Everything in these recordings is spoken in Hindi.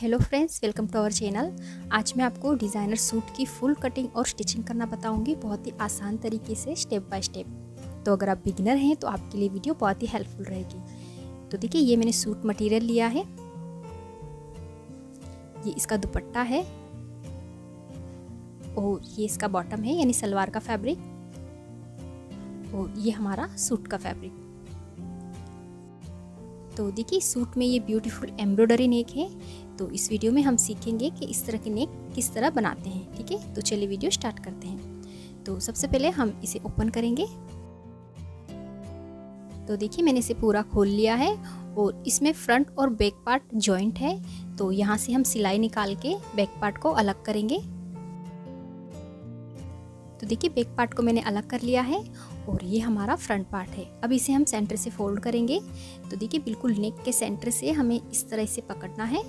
Hello friends, welcome to our channel. आज मैं आपको डिज़ाइनर सूट की फुल कटिंग और स्टिचिंग करना बताऊंगी, बहुत ही आसान तरीके से, स्टेप बाय स्टेप। तो अगर आप बिगिनर हैं तो आपके लिए वीडियो बहुत ही हेल्पफुल रहेगी। तो देखिए, ये मैंने सूट मटेरियल लिया है, ये इसका दुपट्टा है और ये इसका बॉटम है यानी सलवार का फैब्रिक, और ये हमारा सूट का फैब्रिक। तो देखिए, सूट में ये ब्यूटीफुल एम्ब्रॉयडरी नेक है। तो इस वीडियो में हम सीखेंगे कि इस तरह के नेक किस तरह बनाते हैं। ठीक है, तो चलिए वीडियो स्टार्ट करते हैं। तो सबसे पहले हम इसे ओपन करेंगे। तो देखिए, मैंने इसे पूरा खोल लिया है और इसमें फ्रंट और बैक पार्ट जॉइंट है। तो यहाँ से हम सिलाई निकाल के बैक पार्ट को अलग करेंगे। तो देखिए, बैक पार्ट को मैंने अलग कर लिया है और ये हमारा फ्रंट पार्ट है। अब इसे हम सेंटर से फोल्ड करेंगे। तो देखिए, बिल्कुल नेक के सेंटर से हमें इस तरह से पकड़ना है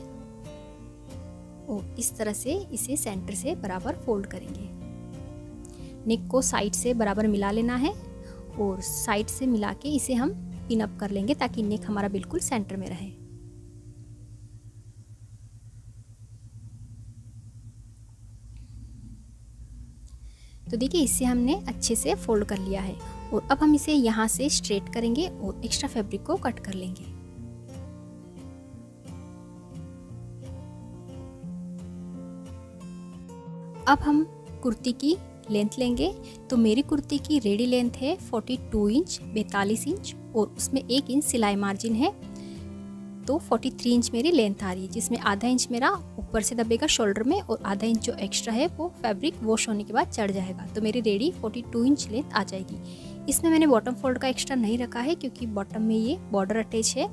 और इस तरह से इसे सेंटर से बराबर फोल्ड करेंगे। नेक को साइड से बराबर मिला लेना है और साइड से मिला के इसे हम पिन अप कर लेंगे ताकि नेक हमारा बिल्कुल सेंटर में रहे। तो देखिए, इसे हमने अच्छे से फोल्ड कर लिया है और अब हम इसे यहाँ से स्ट्रेट करेंगे और एक्स्ट्रा फैब्रिक को कट कर लेंगे। अब हम कुर्ती की लेंथ लेंगे। तो मेरी कुर्ती की रेडी लेंथ है 42 इंच 42 इंच और उसमें 1 इंच सिलाई मार्जिन है। तो 43 इंच मेरी लेंथ आ रही है, जिसमें आधा इंच मेरा ऊपर से दबेगा शोल्डर में और आधा इंच जो एक्स्ट्रा है वो फैब्रिक वॉश होने के बाद चढ़ जाएगा। तो मेरी रेडी 42 इंच लेंथ आ जाएगी। इसमें मैंने बॉटम फोल्ड का एक्स्ट्रा नहीं रखा है क्योंकि बॉटम में ये बॉर्डर अटैच है।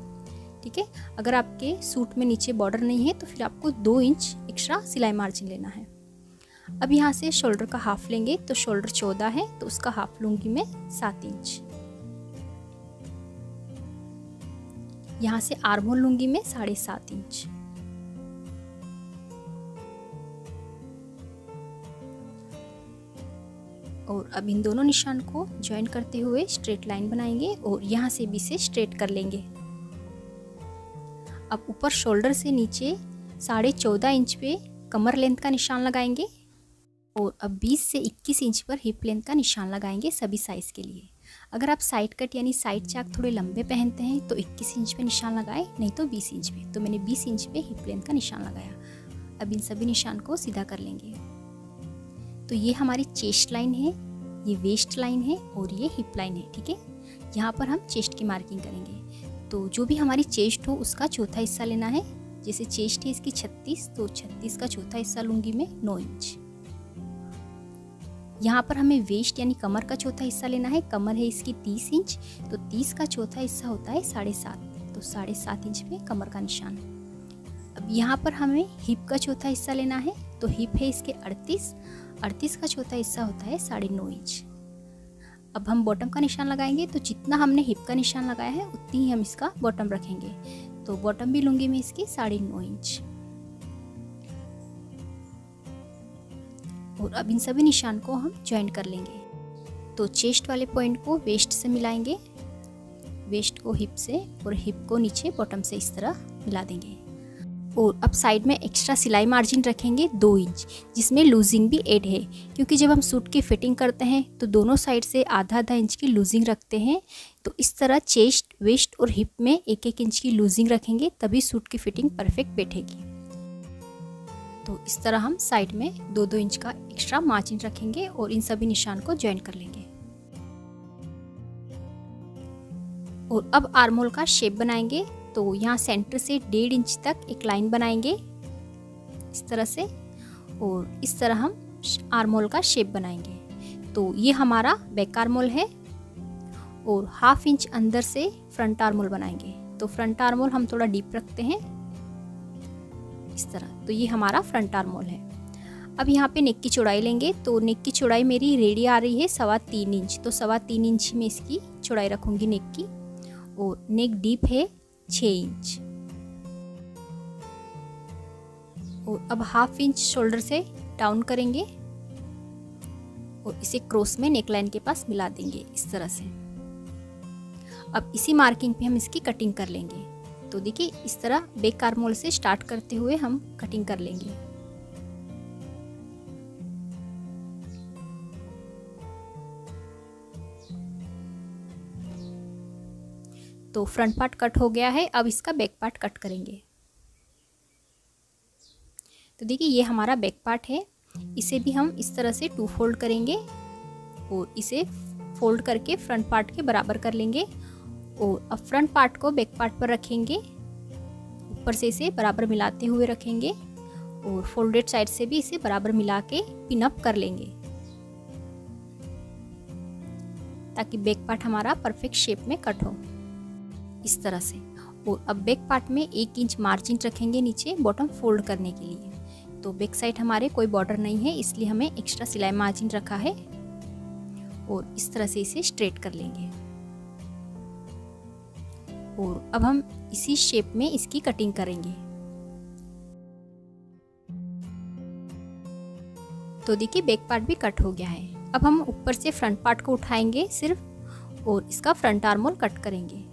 ठीक है, अगर आपके सूट में नीचे बॉर्डर नहीं है तो फिर आपको 2 इंच एक्स्ट्रा सिलाई मार्जिन लेना है। अब यहाँ से शोल्डर का हाफ लेंगे। तो शोल्डर 14 है तो उसका हाफ लूंगी मैं 7 इंच। यहाँ से आर्म होल लूंगी मैं 7.5 इंच। और अब इन दोनों निशान को ज्वाइन करते हुए स्ट्रेट लाइन बनाएंगे और यहाँ से भी इसे स्ट्रेट कर लेंगे। अब ऊपर शोल्डर से नीचे 14.5 इंच पे कमर लेंथ का निशान लगाएंगे और अब 20 से 21 इंच पर हिप लेंथ का निशान लगाएंगे सभी साइज़ के लिए। अगर आप साइड कट यानी साइड चाक थोड़े लंबे पहनते हैं तो 21 इंच पे निशान लगाएं, नहीं तो 20 इंच पे। तो मैंने 20 इंच पे हिप लेंथ का निशान लगाया। अब इन सभी निशान को सीधा कर लेंगे। तो ये हमारी चेस्ट लाइन है, ये वेस्ट लाइन है और ये हिप लाइन है। ठीक है, यहाँ पर हम चेस्ट की मार्किंग करेंगे। तो जो भी हमारी चेस्ट हो उसका चौथा हिस्सा लेना है। जैसे चेस्ट है इसकी 36, तो 36 का चौथा हिस्सा लूंगी मैं 9 इंच। यहाँ पर हमें वेस्ट यानी कमर का चौथा हिस्सा लेना है। कमर है इसकी 30 इंच, तो 30 का चौथा हिस्सा होता है 7.5, तो 7.5 इंच पे कमर का निशान। अब यहाँ पर हमें हिप का चौथा हिस्सा लेना है। तो हिप है इसके 38 का चौथा हिस्सा होता है 9.5 इंच। अब हम बॉटम का निशान लगाएंगे। तो जितना हमने हिप का निशान लगाया है उतनी ही हम इसका बॉटम रखेंगे। तो बॉटम भी लूंगी मैं इसकी 9.5 इंच। और अब इन सभी निशान को हम ज्वाइन कर लेंगे। तो चेस्ट वाले पॉइंट को वेस्ट से मिलाएंगे, वेस्ट को हिप से और हिप को नीचे बॉटम से इस तरह मिला देंगे। और अब साइड में एक्स्ट्रा सिलाई मार्जिन रखेंगे 2 इंच, जिसमें लूजिंग भी ऐड है क्योंकि जब हम सूट की फिटिंग करते हैं तो दोनों साइड से आधा इंच की लूजिंग रखते हैं। तो इस तरह चेस्ट, वेस्ट और हिप में 1-1 इंच की लूजिंग रखेंगे, तभी सूट की फिटिंग परफेक्ट बैठेगी। तो इस तरह हम साइड में 2-2 इंच का एक्स्ट्रा मार्जिन रखेंगे और इन सभी निशान को ज्वाइन कर लेंगे। और अब आर्म होल का शेप बनाएंगे। तो यहाँ सेंटर से 1.5 इंच तक एक लाइन बनाएंगे इस तरह से, और इस तरह हम आर्म होल का शेप बनाएंगे। तो ये हमारा बैक आर्म होल है और 1/2 इंच अंदर से फ्रंट आर्म होल बनाएंगे। तो फ्रंट आर्म होल हम थोड़ा डीप रखते हैं इस तरह। तो ये हमारा फ्रंट आर्म होल है। अब यहाँ पे नेक की चौड़ाई लेंगे। तो नेक की चौड़ाई मेरी रेडी आ रही है 3.25 इंच, तो 3.25 इंच में इसकी चौड़ाई रखूंगी नेक की। और नेक डीप है 6 इंच। और अब 1/2 इंच शोल्डर से डाउन करेंगे और इसे क्रॉस में नेकलाइन के पास मिला देंगे इस तरह से। अब इसी मार्किंग पे हम इसकी कटिंग कर लेंगे। तो देखिए इस तरह बैक आर्महोल से स्टार्ट करते हुए हम कटिंग कर लेंगे। तो फ्रंट पार्ट कट हो गया है, अब इसका बैक पार्ट कट करेंगे। तो देखिए ये हमारा बैक पार्ट है, इसे भी हम इस तरह से 2 फोल्ड करेंगे और इसे फोल्ड करके फ्रंट पार्ट के बराबर कर लेंगे। और अब फ्रंट पार्ट को बैक पार्ट पर रखेंगे, ऊपर से इसे बराबर मिलाते हुए रखेंगे और फोल्डेड साइड से भी इसे बराबर मिला के पिन अप कर लेंगे ताकि बैक पार्ट हमारा परफेक्ट शेप में कट हो, इस तरह से। और अब बैक पार्ट में 1 इंच मार्जिन रखेंगे नीचे बॉटम फोल्ड करने के लिए। तो बैक साइड हमारे कोई बॉर्डर नहीं है, इसलिए हमें एक्स्ट्रा सिलाई मार्जिन रखा है और इस तरह से इसे स्ट्रेट कर लेंगे। और अब हम इसी शेप में इसकी कटिंग करेंगे। तो देखिए बैक पार्ट भी कट हो गया है। अब हम ऊपर से फ्रंट पार्ट को उठाएंगे सिर्फ और इसका फ्रंट आर्म होल कट करेंगे।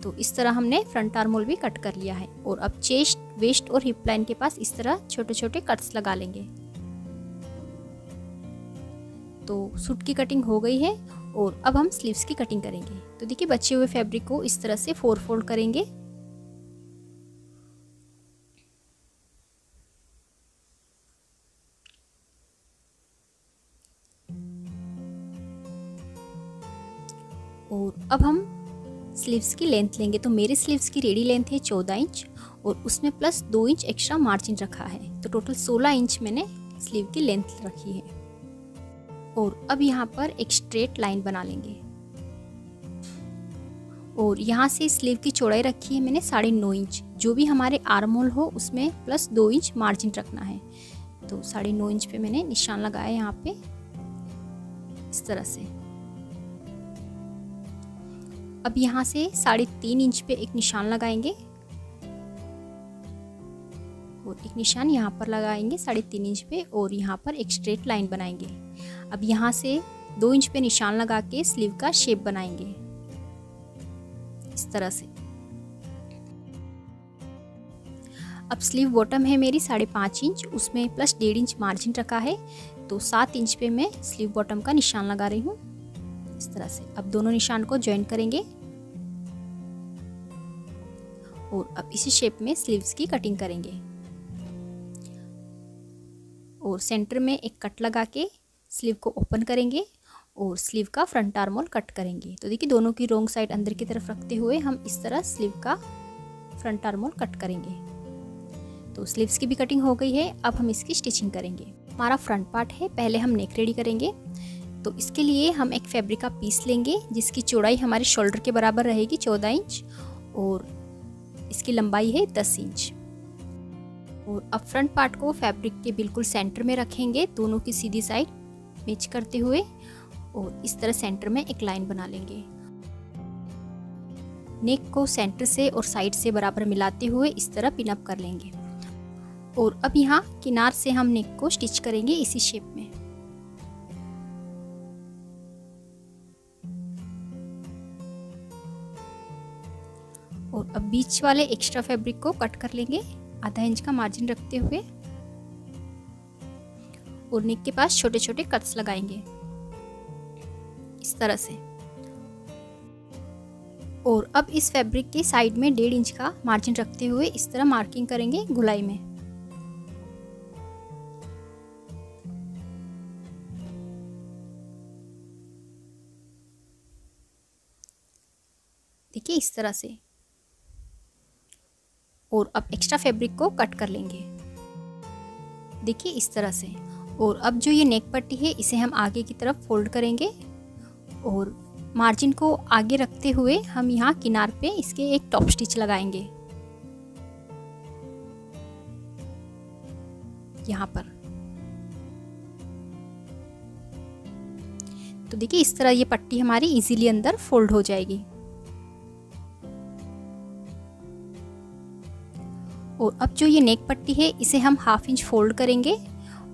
तो इस तरह हमने फ्रंट आर्म होल भी कट कर लिया है। और अब चेस्ट, वेस्ट और हिप लाइन के पास इस तरह छोटे छोटे कट्स लगा लेंगे। तो सूट की कटिंग हो गई है और अब हम स्लीव्स की कटिंग करेंगे। तो देखिए बचे हुए फैब्रिक को इस तरह से 4 फोल्ड करेंगे। और अब हम स्लीव्स की लेंथ लेंगे। तो मेरे स्लीव्स की रेडी लेंथ है 14 इंच और उसमें प्लस 2 इंच एक्स्ट्रा मार्जिन रखा है। तो टोटल 16 इंच मैंने स्लीव की लेंथ रखी है। और अब यहाँ पर एक स्ट्रेट लाइन बना लेंगे और यहाँ से स्लीव की चौड़ाई रखी है मैंने 9.5 इंच। जो भी हमारे आर्म होल हो उसमें प्लस 2 इंच मार्जिन रखना है। तो 9.5 इंच पे मैंने निशान लगाया यहाँ पे इस तरह से। अब यहाँ से 3.5 इंच पे एक निशान लगाएंगे और एक निशान यहाँ पर लगाएंगे 3.5 इंच पे और यहाँ पर एक स्ट्रेट लाइन बनाएंगे। अब यहाँ से 2 इंच पे निशान लगा के स्लीव का शेप बनाएंगे इस तरह से। अब स्लीव बॉटम है मेरी 5.5 इंच, उसमें प्लस 1.5 इंच मार्जिन रखा है। तो 7 इंच पे मैं स्लीव बॉटम का निशान लगा रही हूँ इस तरह से। अब दोनों निशान को ज्वाइन करेंगे और अब इसी शेप में स्लीव्स की कटिंग करेंगे। और सेंटर में एक कट लगा के स्लीव को ओपन करेंगे और स्लीव का फ्रंट आर्म होल कट करेंगे। तो देखिए दोनों की रोंग साइड अंदर की तरफ रखते हुए हम इस तरह स्लीव का फ्रंट आर्म होल कट करेंगे। तो स्लीव्स की भी कटिंग हो गई है। अब हम इसकी स्टिचिंग करेंगे। हमारा फ्रंट पार्ट है, पहले हम नेक रेडी करेंगे। तो इसके लिए हम एक फैब्रिक का पीस लेंगे जिसकी चौड़ाई हमारे शोल्डर के बराबर रहेगी 14 इंच और इसकी लंबाई है 10 इंच। और अब फ्रंट पार्ट को फैब्रिक के बिल्कुल सेंटर में रखेंगे, दोनों की सीधी साइड मैच करते हुए और इस तरह सेंटर में एक लाइन बना लेंगे। नेक को सेंटर से और साइड से बराबर मिलाते हुए इस तरह पिन अप कर लेंगे। और अब यहाँ किनार से हम नेक को स्टिच करेंगे इसी शेप में। और अब बीच वाले एक्स्ट्रा फैब्रिक को कट कर लेंगे आधा इंच का मार्जिन रखते हुए और नेक के पास छोटे छोटे कट्स लगाएंगे इस तरह से। और अब इस फैब्रिक के साइड में 1.5 इंच का मार्जिन रखते हुए इस तरह मार्किंग करेंगे गोलाई में। देखिए इस तरह से। और अब एक्स्ट्रा फैब्रिक को कट कर लेंगे देखिए इस तरह से। और अब जो ये नेक पट्टी है इसे हम आगे की तरफ फोल्ड करेंगे और मार्जिन को आगे रखते हुए हम यहाँ किनार पे इसके एक टॉप स्टिच लगाएंगे यहाँ पर। तो देखिए इस तरह ये पट्टी हमारी इजीली अंदर फोल्ड हो जाएगी। और अब जो ये नेक पट्टी है इसे हम 1/2 इंच फोल्ड करेंगे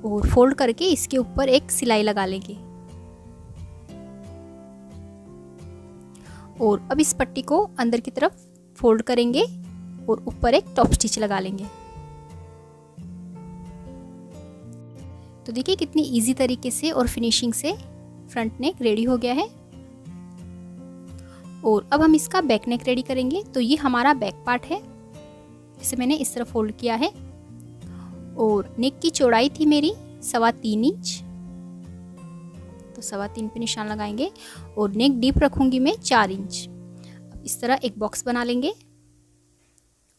और फोल्ड करके इसके ऊपर एक सिलाई लगा लेंगे। और अब इस पट्टी को अंदर की तरफ फोल्ड करेंगे और ऊपर एक टॉप स्टिच लगा लेंगे। तो देखिए कितनी इजी तरीके से और फिनिशिंग से फ्रंट नेक रेडी हो गया है। और अब हम इसका बैक नेक रेडी करेंगे। तो ये हमारा बैक पार्ट है, इसे मैंने इस तरह फोल्ड किया है और नेक की चौड़ाई थी मेरी 3.25 इंच, तो 3.25 पे निशान लगाएंगे और नेक डीप रखूंगी मैं 4 इंच। अब इस तरह एक बॉक्स बना लेंगे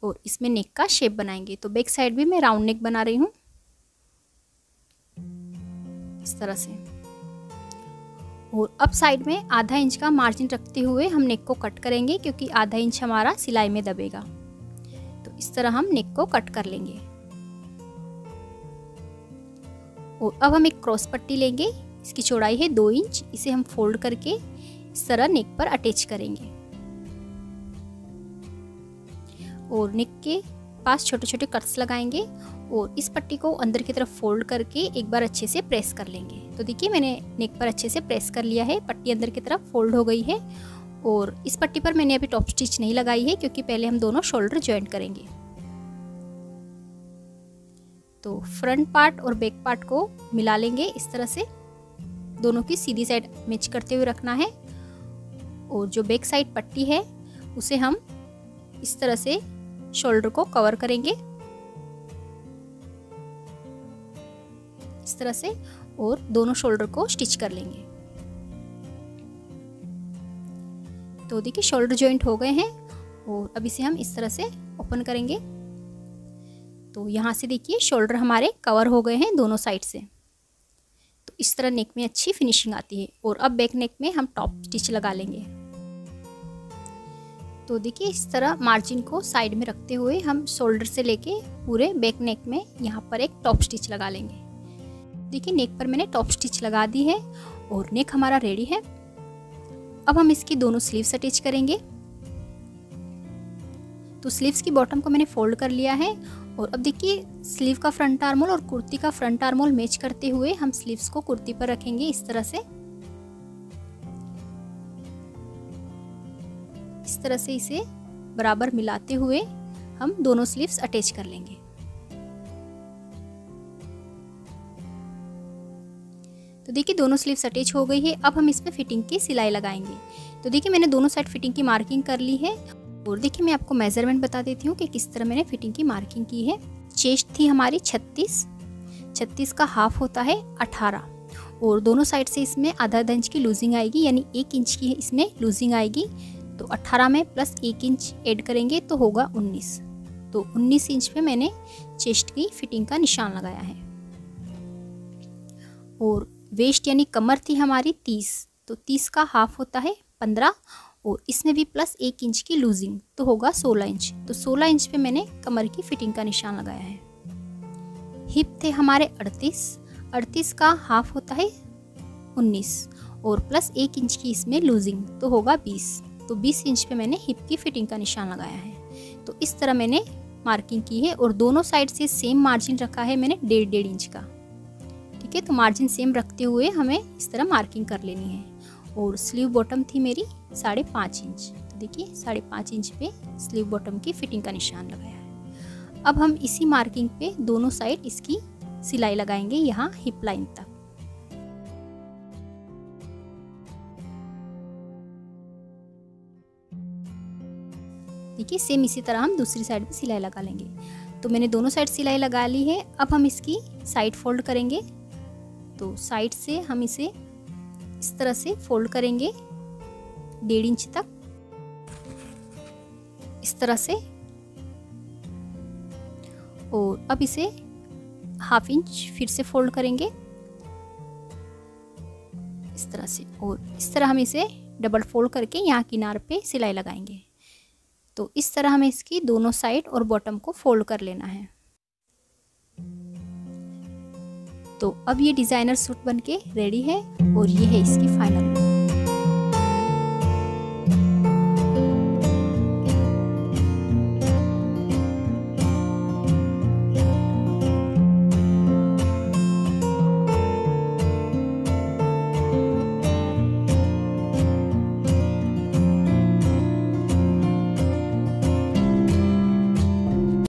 और इसमें नेक का शेप बनाएंगे। तो बैक साइड भी मैं राउंड नेक बना रही हूँ इस तरह से। और अब साइड में आधा इंच का मार्जिन रखते हुए हम नेक को कट करेंगे, क्योंकि आधा इंच हमारा सिलाई में दबेगा। तो इस तरह हम नेक को कट कर लेंगे। और अब हम एक क्रॉस पट्टी लेंगे, इसकी चौड़ाई है 2 इंच। इसे हम फोल्ड करके इस तरह नेक पर अटैच करेंगे और नेक के पास छोटे छोटे कट्स लगाएंगे और इस पट्टी को अंदर की तरफ फोल्ड करके एक बार अच्छे से प्रेस कर लेंगे। तो देखिए मैंने नेक पर अच्छे से प्रेस कर लिया है, पट्टी अंदर की तरफ फोल्ड हो गई है। और इस पट्टी पर मैंने अभी टॉप स्टिच नहीं लगाई है, क्योंकि पहले हम दोनों शोल्डर ज्वाइंट करेंगे। तो फ्रंट पार्ट और बैक पार्ट को मिला लेंगे इस तरह से, दोनों की सीधी साइड मैच करते हुए रखना है। और जो बैक साइड पट्टी है उसे हम इस तरह से शोल्डर को कवर करेंगे इस तरह से, और दोनों शोल्डर को स्टिच कर लेंगे। तो देखिए शोल्डर जॉइंट हो गए हैं और अब इसे हम इस तरह से ओपन करेंगे। तो यहाँ से देखिए शोल्डर हमारे कवर हो गए हैं दोनों साइड से। तो इस तरह नेक में अच्छी फिनिशिंग आती है। और अब बैक नेक में हम टॉप स्टिच लगा लेंगे। तो देखिए इस तरह मार्जिन को साइड में रखते हुए हम शोल्डर से लेके पूरे बैक नेक में यहाँ पर एक टॉप स्टिच लगा लेंगे। देखिए नेक पर मैंने टॉप स्टिच लगा दी है और नेक हमारा रेडी है। अब हम इसकी दोनों स्लीव्स अटैच करेंगे। तो स्लीव्स की बॉटम को मैंने फोल्ड कर लिया है और अब देखिए स्लीव का फ्रंट आर्म होल और कुर्ती का फ्रंट आर्म होल मैच करते हुए हम स्लीव्स को कुर्ती पर रखेंगे इस तरह से। इस तरह से इसे बराबर मिलाते हुए हम दोनों स्लीव्स अटैच कर लेंगे। तो देखिए दोनों स्लीव्स अटैच हो गई है। अब हम इसमें फिटिंग की सिलाई लगाएंगे। तो देखिए मैंने दोनों साइड फिटिंग की मार्किंग कर ली है। और देखिए मैं आपको मेजरमेंट बता देती हूँ कि किस तरह मैंने फिटिंग की मार्किंग की है। चेस्ट थी हमारी 36 का हाफ होता है 18 और दोनों साइड से इसमें आधा इंच की लूजिंग आएगी, यानी 1 इंच की इसमें लूजिंग आएगी। तो 18 में प्लस 1 इंच ऐड करेंगे तो होगा 19। तो 19 इंच पे मैंने चेस्ट की फिटिंग का निशान लगाया है। और वेस्ट यानी कमर थी हमारी 30, तो 30 का हाफ होता है 15 और इसमें भी प्लस 1 इंच की लूजिंग तो होगा 16 इंच। तो 16 इंच पे मैंने कमर की फिटिंग का निशान लगाया है। हिप थे हमारे 38 का हाफ होता है 19 और प्लस 1 इंच की इसमें लूजिंग तो होगा 20। तो 20 इंच पे मैंने हिप की फिटिंग का निशान लगाया है। तो इस तरह मैंने मार्किंग की है और दोनों साइड से सेम मार्जिन रखा है मैंने 1.5 इंच का। ठीक है, तो मार्जिन सेम रखते हुए हमें इस तरह मार्किंग कर लेनी है। और स्लीव बॉटम थी मेरी 5.5 इंच। तो देखिए 5.5 इंच पे स्लीव बॉटम की फिटिंग का निशान लगाया है। अब हम इसी मार्किंग पे दोनों साइड इसकी सिलाई लगाएंगे यहाँ हिप लाइन तक। देखिए सेम इसी तरह हम दूसरी साइड पे सिलाई लगा लेंगे। तो मैंने दोनों साइड सिलाई लगा ली है। अब हम इसकी साइड फोल्ड करेंगे। तो साइड से हम इसे इस तरह से फोल्ड करेंगे 1.5 इंच तक इस तरह से। और अब इसे ½ इंच फिर से फोल्ड करेंगे इस तरह से। और इस तरह हम इसे डबल फोल्ड करके यहाँ किनार पे सिलाई लगाएंगे। तो इस तरह हमें इसकी दोनों साइड और बॉटम को फोल्ड कर लेना है। तो अब ये डिज़ाइनर सूट बनके रेडी है और ये है इसकी फाइनल।